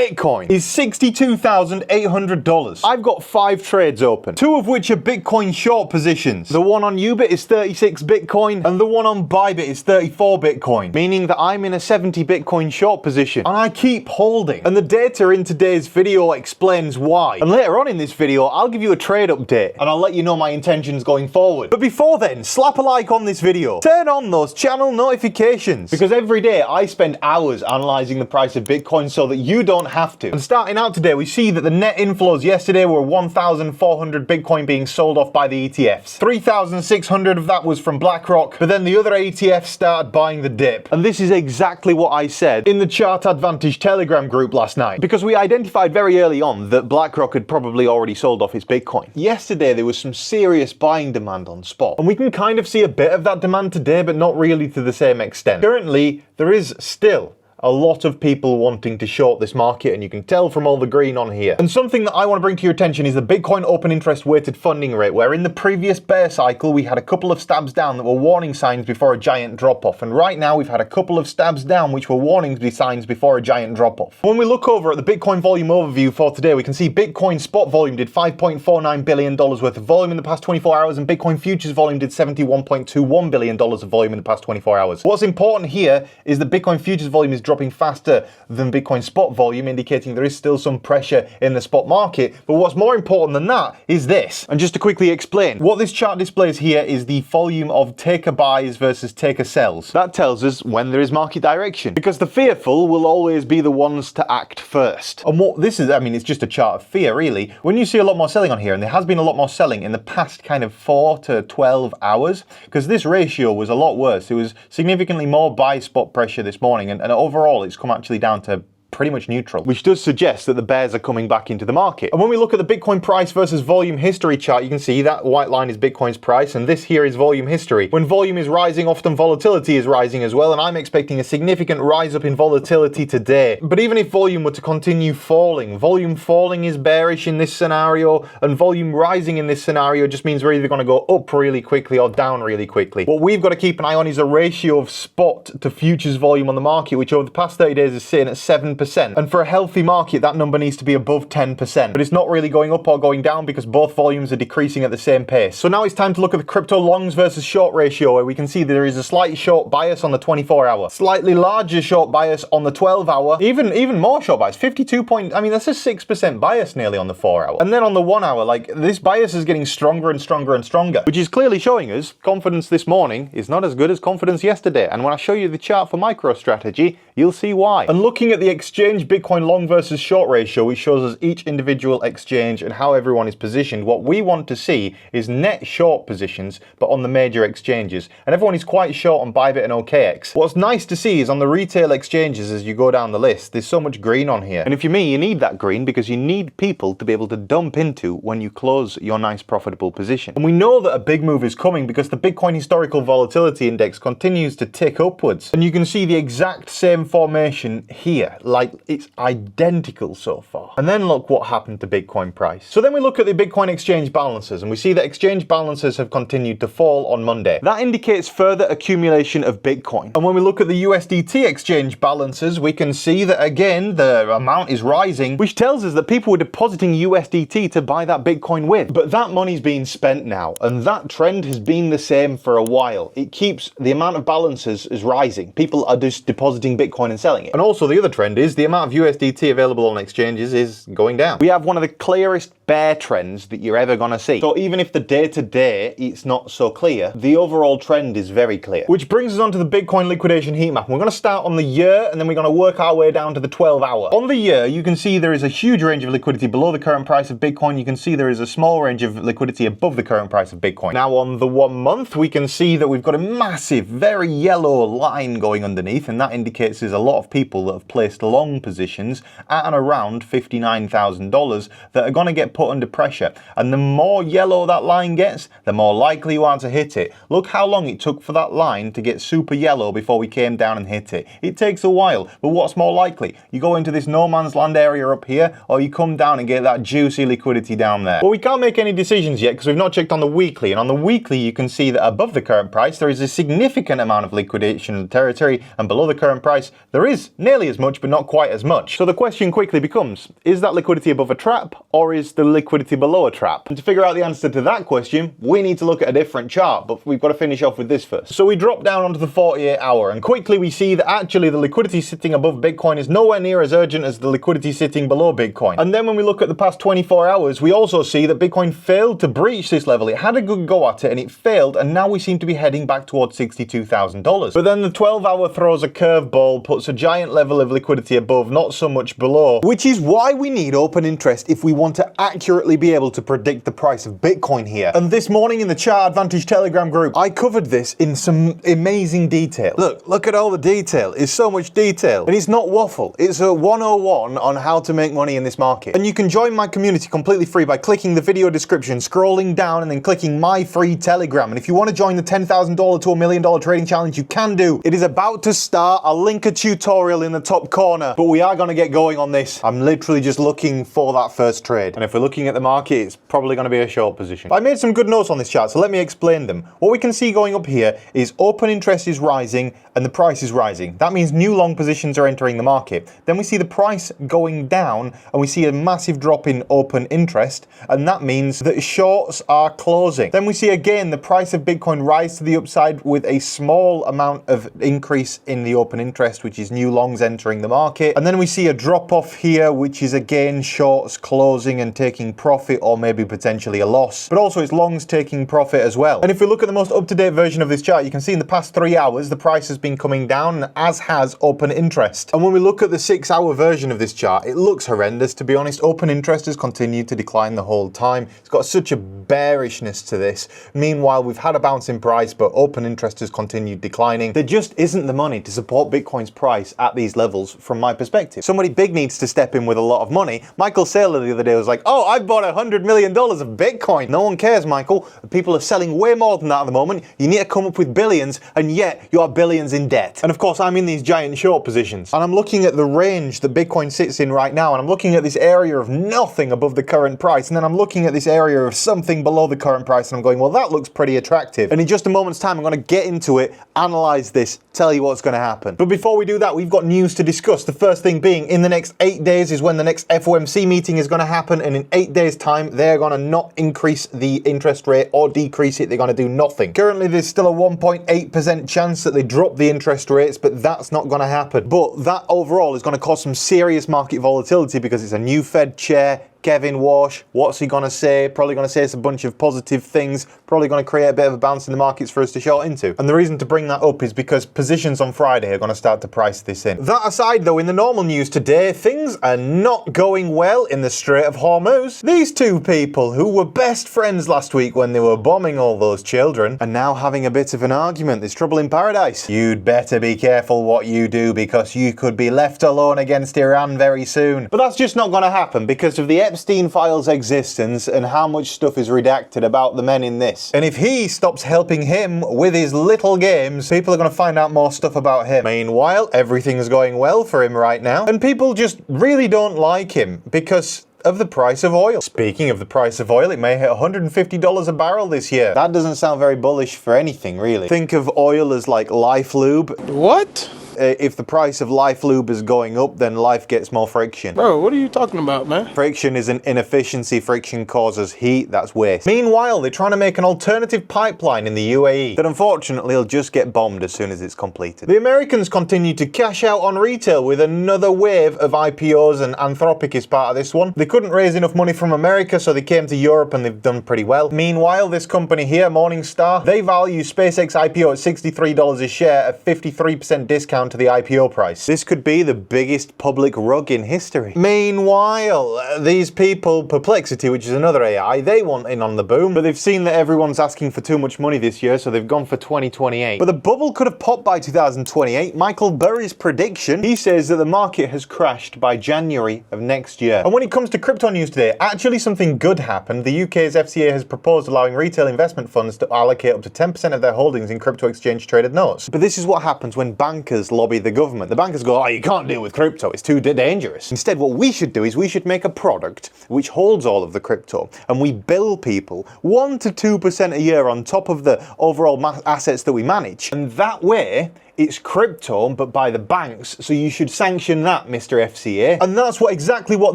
Bitcoin is $62,800. I've got 5 trades open, 2 of which are Bitcoin short positions. The one on Ubit is 36 Bitcoin and the one on Bybit is 34 Bitcoin, meaning that I'm in a 70 Bitcoin short position and I keep holding. And the data in today's video explains why. And later on in this video, I'll give you a trade update and I'll let you know my intentions going forward. But before then, slap a like on this video. Turn on those channel notifications because every day I spend hours analyzing the price of Bitcoin so that you don't have to. And starting out today, we see that the net inflows yesterday were 1,400 Bitcoin being sold off by the ETFs. 3,600 of that was from BlackRock, but then the other ETFs started buying the dip. And this is exactly what I said in the Chart Advantage Telegram group last night, because we identified very early on that BlackRock had probably already sold off its Bitcoin. Yesterday, there was some serious buying demand on spot, and we can kind of see a bit of that demand today, but not really to the same extent. Currently, there is still a lot of people wanting to short this market, and you can tell from all the green on here. And something that I want to bring to your attention is the Bitcoin open interest weighted funding rate, where in the previous bear cycle we had a couple of stabs down that were warning signs before a giant drop off, and right now we've had a couple of stabs down which were warning signs before a giant drop off. When we look over at the Bitcoin volume overview for today, we can see Bitcoin spot volume did $5.49 billion worth of volume in the past 24 hours, and Bitcoin futures volume did $71.21 billion of volume in the past 24 hours. What's important here is that Bitcoin futures volume is dropping faster than Bitcoin spot volume, indicating there is still some pressure in the spot market. But what's more important than that is this. And just to quickly explain, what this chart displays here is the volume of taker buys versus taker sells. That tells us when there is market direction, because the fearful will always be the ones to act first. And what this is, I mean, it's just a chart of fear, really. When you see a lot more selling on here, and there has been a lot more selling in the past kind of 4 to 12 hours, because this ratio was a lot worse. It was significantly more buy spot pressure this morning, and overall it's come actually down to pretty much neutral, which does suggest that the bears are coming back into the market. And when we look at the Bitcoin price versus volume history chart, you can see that white line is Bitcoin's price and this here is volume history. When volume is rising, often volatility is rising as well, and I'm expecting a significant rise up in volatility today. But even if volume were to continue falling, volume falling is bearish in this scenario, and volume rising in this scenario just means we're either going to go up really quickly or down really quickly. What we've got to keep an eye on is a ratio of spot to futures volume on the market, which over the past 30 days is sitting at 7%. And for a healthy market, that number needs to be above 10%. But it's not really going up or going down because both volumes are decreasing at the same pace. So now it's time to look at the crypto longs versus short ratio, where we can see there is a slight short bias on the 24-hour, slightly larger short bias on the 12-hour, even more short bias, 52 point, I mean, that's a 6% bias nearly on the 4-hour. And then on the 1-hour, like, this bias is getting stronger and stronger and stronger, which is clearly showing us confidence this morning is not as good as confidence yesterday. And when I show you the chart for MicroStrategy, you'll see why. And looking at the exchange Bitcoin long versus short ratio, which shows us each individual exchange and how everyone is positioned, what we want to see is net short positions, but on the major exchanges. And everyone is quite short on Bybit and OKX. What's nice to see is on the retail exchanges, as you go down the list, there's so much green on here. And if you're me, you need that green because you need people to be able to dump into when you close your nice profitable position. And we know that a big move is coming because the Bitcoin historical volatility index continues to tick upwards. And you can see the exact same formation here, like it's identical so far. And then look what happened to Bitcoin price. So then we look at the Bitcoin exchange balances and we see that exchange balances have continued to fall on Monday. That indicates further accumulation of Bitcoin. And when we look at the USDT exchange balances, we can see that again the amount is rising, which tells us that people were depositing USDT to buy that Bitcoin with. But that money's being spent now, and that trend has been the same for a while. It keeps the amount of balances is rising. People are just depositing Bitcoin and selling it. And also the other trend is the amount of USDT available on exchanges is going down. We have one of the clearest bear trends that you're ever gonna see. So even if the day-to-day it's not so clear, the overall trend is very clear. Which brings us on to the Bitcoin liquidation heat map. We're gonna start on the year and then we're gonna work our way down to the 12-hour. On the year, you can see there is a huge range of liquidity below the current price of Bitcoin. You can see there is a small range of liquidity above the current price of Bitcoin. Now on the 1 month, we can see that we've got a massive, very yellow line going underneath, and that indicates there's a lot of people that have placed long positions at and around $59,000 that are gonna get put under pressure. And the more yellow that line gets, the more likely you are to hit it. Look how long it took for that line to get super yellow before we came down and hit it. It takes a while, but what's more likely? You go into this no man's land area up here, or you come down and get that juicy liquidity down there. Well, we can't make any decisions yet because we've not checked on the weekly, and on the weekly you can see that above the current price there is a significant amount of liquidation territory, and below the current price there is nearly as much but not quite as much. So the question quickly becomes, is that liquidity above a trap, or is the liquidity below a trap? And to figure out the answer to that question, we need to look at a different chart, but we've got to finish off with this first. So we drop down onto the 48 hour, and quickly we see that actually the liquidity sitting above Bitcoin is nowhere near as urgent as the liquidity sitting below Bitcoin. And then when we look at the past 24 hours, we also see that Bitcoin failed to breach this level. It had a good go at it and it failed, and now we seem to be heading back towards $62,000. But then the 12-hour throws a curveball, puts a giant level of liquidity above, not so much below, which is why we need open interest if we want to accurately be able to predict the price of Bitcoin here. And this morning in the Chart Advantage Telegram group, I covered this in some amazing detail. Look at all the detail. It's so much detail. And it's not waffle. It's a 101 on how to make money in this market. And you can join my community completely free by clicking the video description, scrolling down, and then clicking my free Telegram. And if you want to join the $10,000 to $1 million trading challenge, you can do. It is about to start. I'll link a tutorial in the top corner, but we are going to get going on this. I'm literally just looking for that first trade. And if we're looking at the market, it's probably going to be a short position. But I made some good notes on this chart, so let me explain them. What we can see going up here is open interest is rising and the price is rising. That means new long positions are entering the market. Then we see the price going down and we see a massive drop in open interest, and that means that shorts are closing. Then we see again the price of Bitcoin rise to the upside with a small amount of increase in the open interest, which is new longs entering the market. And then we see a drop off here, which is again shorts closing and taking profit, or maybe potentially a loss, but also it's longs taking profit as well. And if we look at the most up-to-date version of this chart, you can see in the past 3 hours the price has been coming down, as has open interest. And when we look at the 6-hour version of this chart, it looks horrendous, to be honest. Open interest has continued to decline the whole time. It's got such a bearishness to this. Meanwhile, we've had a bounce in price, but open interest has continued declining. There just isn't the money to support Bitcoin's price at these levels from my perspective. Somebody big needs to step in with a lot of money. Michael Saylor the other day was like, oh, I bought $100 million of Bitcoin. No one cares, Michael. People are selling way more than that at the moment. You need to come up with billions, and yet you are billions in debt. And of course, I'm in these giant short positions, and I'm looking at the range that Bitcoin sits in right now, and I'm looking at this area of nothing above the current price, and then I'm looking at this area of something below the current price, and I'm going, well, that looks pretty attractive. And in just a moment's time, I'm going to get into it, analyze this, tell you what's going to happen. But before we do that, we've got news to discuss. The first thing being, in the next 8 days is when the next FOMC meeting is going to happen, and in 8 days' time, they're going to not increase the interest rate or decrease it. They're going to do nothing. Currently, there's still a 1.8% chance that they drop the interest rates, but that's not going to happen. But that overall is going to cause some serious market volatility because it's a new Fed chair. Kevin Walsh, what's he going to say? Probably going to say it's a bunch of positive things, probably going to create a bit of a bounce in the markets for us to short into. And the reason to bring that up is because positions on Friday are going to start to price this in. That aside though, in the normal news today, things are not going well in the Strait of Hormuz. These two people who were best friends last week when they were bombing all those children are now having a bit of an argument. There's trouble in paradise. You'd better be careful what you do because you could be left alone against Iran very soon. But that's just not going to happen because of the Epstein files' existence and how much stuff is redacted about the men in this. And if he stops helping him with his little games, people are going to find out more stuff about him. Meanwhile, everything's going well for him right now, and people just really don't like him because of the price of oil. Speaking of the price of oil, it may hit $150 a barrel this year. That doesn't sound very bullish for anything, really. Think of oil as like life lube. What? If the price of life lube is going up, then life gets more friction. Bro, what are you talking about, man? Friction is an inefficiency. Friction causes heat. That's waste. Meanwhile, they're trying to make an alternative pipeline in the UAE that unfortunately will just get bombed as soon as it's completed. The Americans continue to cash out on retail with another wave of IPOs, and Anthropic is part of this one. They couldn't raise enough money from America, so they came to Europe and they've done pretty well. Meanwhile, this company here, Morningstar, they value SpaceX IPO at $63 a share, a 53% discount to the IPO price. This could be the biggest public rug in history. Meanwhile, these people, Perplexity, which is another AI, they want in on the boom, but they've seen that everyone's asking for too much money this year, so they've gone for 2028. But the bubble could have popped by 2028. Michael Burry's prediction, he says that the market has crashed by January of next year. And when it comes to crypto news today. Actually, something good happened. The UK's FCA has proposed allowing retail investment funds to allocate up to 10% of their holdings in crypto exchange traded notes. But this is what happens when bankers lobby the government. The bankers go, oh, you can't deal with crypto, it's too dangerous. Instead, what we should do is we should make a product which holds all of the crypto, and we bill people 1 to 2% a year on top of the overall assets that we manage. And that way, it's crypto, but by the banks, so you should sanction that, Mr. FCA. And that's exactly what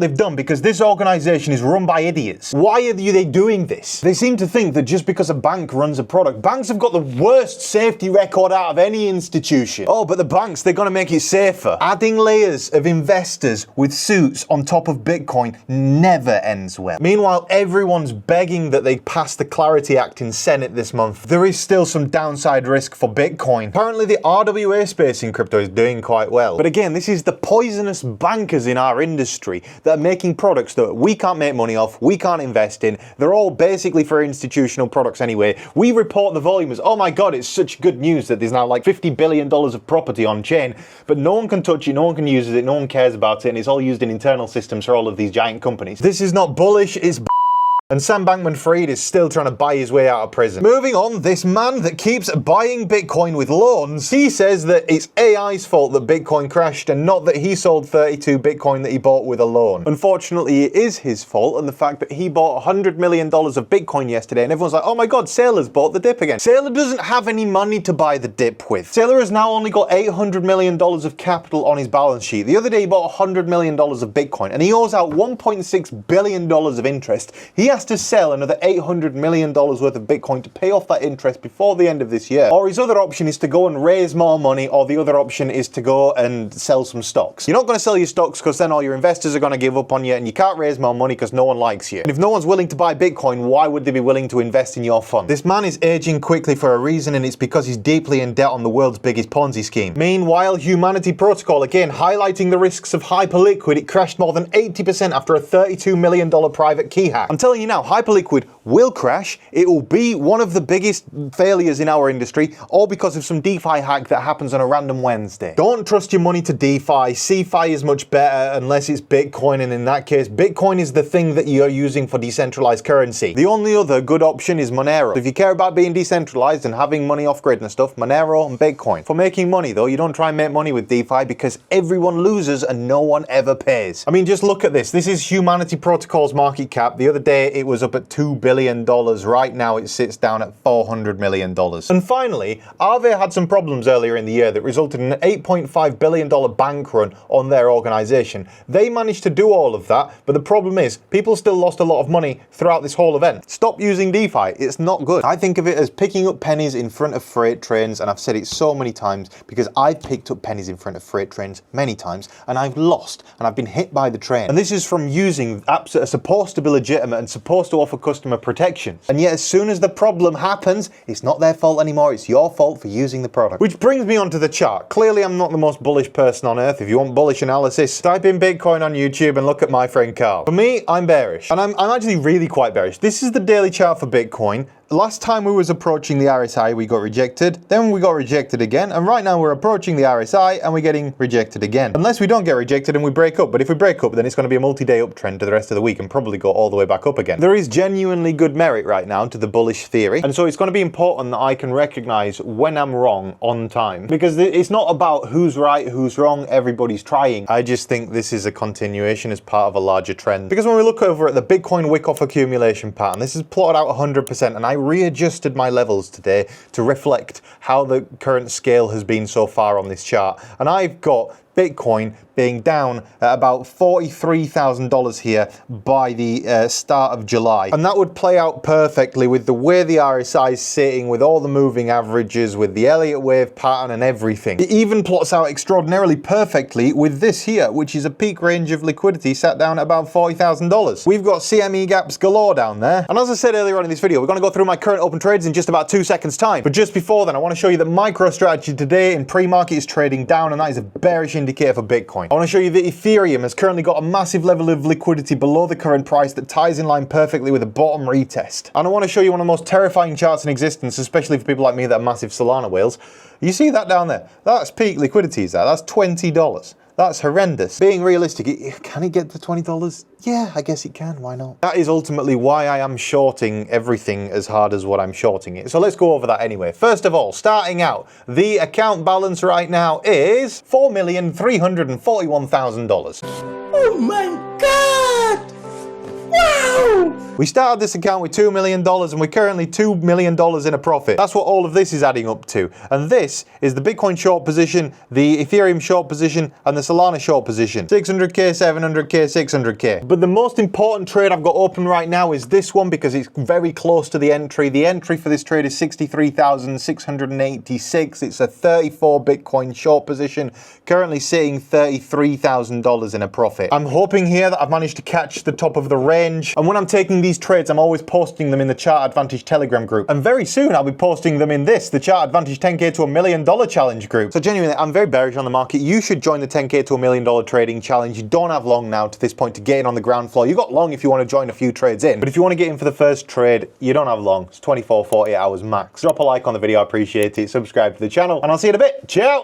they've done, because this organization is run by idiots. Why are they doing this? They seem to think that just because a bank runs a product, banks have got the worst safety record out of any institution. Oh, but the banks, they're gonna make it safer. Adding layers of investors with suits on top of Bitcoin never ends well. Meanwhile, everyone's begging that they pass the Clarity Act in Senate this month. There is still some downside risk for Bitcoin. Apparently, the RWA space in crypto is doing quite well. But again, this is the poisonous bankers in our industry that are making products that we can't make money off, we can't invest in. They're all basically for institutional products anyway. We report the volume as, oh my god, it's such good news that there's now like $50 billion of property on chain, but no one can touch it, no one can use it, no one cares about it, and it's all used in internal systems for all of these giant companies. This is not bullish, it's and Sam Bankman-Fried is still trying to buy his way out of prison. Moving on, this man that keeps buying Bitcoin with loans, he says that it's AI's fault that Bitcoin crashed and not that he sold 32 Bitcoin that he bought with a loan. Unfortunately, it is his fault, and the fact that he bought $100 million of Bitcoin yesterday and everyone's like, oh my god, Saylor's bought the dip again. Saylor doesn't have any money to buy the dip with. Saylor has now only got $800 million of capital on his balance sheet. The other day he bought $100 million of Bitcoin and he owes out $1.6 billion of interest. He has to sell another $800 million worth of Bitcoin to pay off that interest before the end of this year. Or his other option is to go and raise more money, or the other option is to go and sell some stocks. You're not going to sell your stocks because then all your investors are going to give up on you and you can't raise more money because no one likes you. And if no one's willing to buy Bitcoin, why would they be willing to invest in your fund? This man is aging quickly for a reason, and it's because he's deeply in debt on the world's biggest Ponzi scheme. Meanwhile, Humanity Protocol, again highlighting the risks of Hyperliquid, it crashed more than 80% after a $32 million private key hack. I'm telling you now, Hyperliquid will crash. It will be one of the biggest failures in our industry, all because of some DeFi hack that happens on a random Wednesday. Don't trust your money to DeFi. CeFi is much better unless it's Bitcoin, and in that case, Bitcoin is the thing that you're using for decentralized currency. The only other good option is Monero. If you care about being decentralized and having money off grid and stuff, Monero and Bitcoin. For making money though, you don't try and make money with DeFi because everyone loses and no one ever pays. I mean, just look at this. This is Humanity Protocol's market cap. The other day it was up at $2 billion. Right now it sits down at $400 million. And finally, Aave had some problems earlier in the year that resulted in an $8.5 billion bank run on their organization. They managed to do all of that, but the problem is people still lost a lot of money throughout this whole event. Stop using DeFi. It's not good. I think of it as picking up pennies in front of freight trains, and I've said it so many times because I've picked up pennies in front of freight trains many times and I've lost and I've been hit by the train. And this is from using apps that are supposed to be legitimate and supposed to offer customer protections. And yet as soon as the problem happens, it's not their fault anymore, it's your fault for using the product. Which brings me onto the chart. Clearly I'm not the most bullish person on earth. If you want bullish analysis, type in Bitcoin on YouTube and look at my friend Carl. For me, I'm bearish. And I'm actually really quite bearish. This is the daily chart for Bitcoin. Last time we was approaching the RSI, we got rejected, then we got rejected again, and right now we're approaching the RSI and we're getting rejected again. Unless we don't get rejected and we break up, but if we break up, then it's going to be a multi-day uptrend to the rest of the week and probably go all the way back up again. There is genuinely good merit right now to the bullish theory, and so it's going to be important that I can recognize when I'm wrong on time, because it's not about who's right, who's wrong, everybody's trying. I just think this is a continuation as part of a larger trend. Because when we look over at the Bitcoin wick-off accumulation pattern, this is plotted out 100%, and I readjusted my levels today to reflect how the current scale has been so far on this chart, and I've got Bitcoin being down at about $43,000 here by the start of July. And that would play out perfectly with the way the RSI is sitting, with all the moving averages, with the Elliott wave pattern and everything. It even plots out extraordinarily perfectly with this here, which is a peak range of liquidity sat down at about $40,000. We've got CME gaps galore down there. And as I said earlier on in this video, we're going to go through my current open trades in just about 2 seconds time. But just before then, I want to show you that MicroStrategy today in pre-market is trading down, and that is a bearish indicator for Bitcoin. I want to show you that Ethereum has currently got a massive level of liquidity below the current price that ties in line perfectly with a bottom retest. And I want to show you one of the most terrifying charts in existence, especially for people like me that are massive Solana whales. You see that down there? That's peak liquidity, is that? That's $20. That's horrendous. Being realistic, can it get to $20? Yeah, I guess it can, why not? That is ultimately why I am shorting everything as hard as what I'm shorting it. So let's go over that anyway. First of all, starting out, the account balance right now is $4,341,000. Oh my God! Wow! We started this account with $2 million and we're currently $2 million in a profit. That's what all of this is adding up to. And this is the Bitcoin short position, the Ethereum short position, and the Solana short position. 600K, 700K, 600K. But the most important trade I've got open right now is this one because it's very close to the entry. The entry for this trade is 63,686. It's a 34 Bitcoin short position, currently sitting $33,000 in a profit. I'm hoping here that I've managed to catch the top of the range. And when I'm taking these trades, I'm always posting them in the Chart Advantage Telegram group. And very soon I'll be posting them in this, the Chart Advantage 10K to $1 million challenge group. So genuinely, I'm very bearish on the market. You should join the 10K to $1 million trading challenge. You don't have long now to this point to get in on the ground floor. You've got long if you want to join a few trades in. But if you want to get in for the first trade, you don't have long. It's 24, 48 hours max. Drop a like on the video, I appreciate it. Subscribe to the channel, and I'll see you in a bit. Ciao!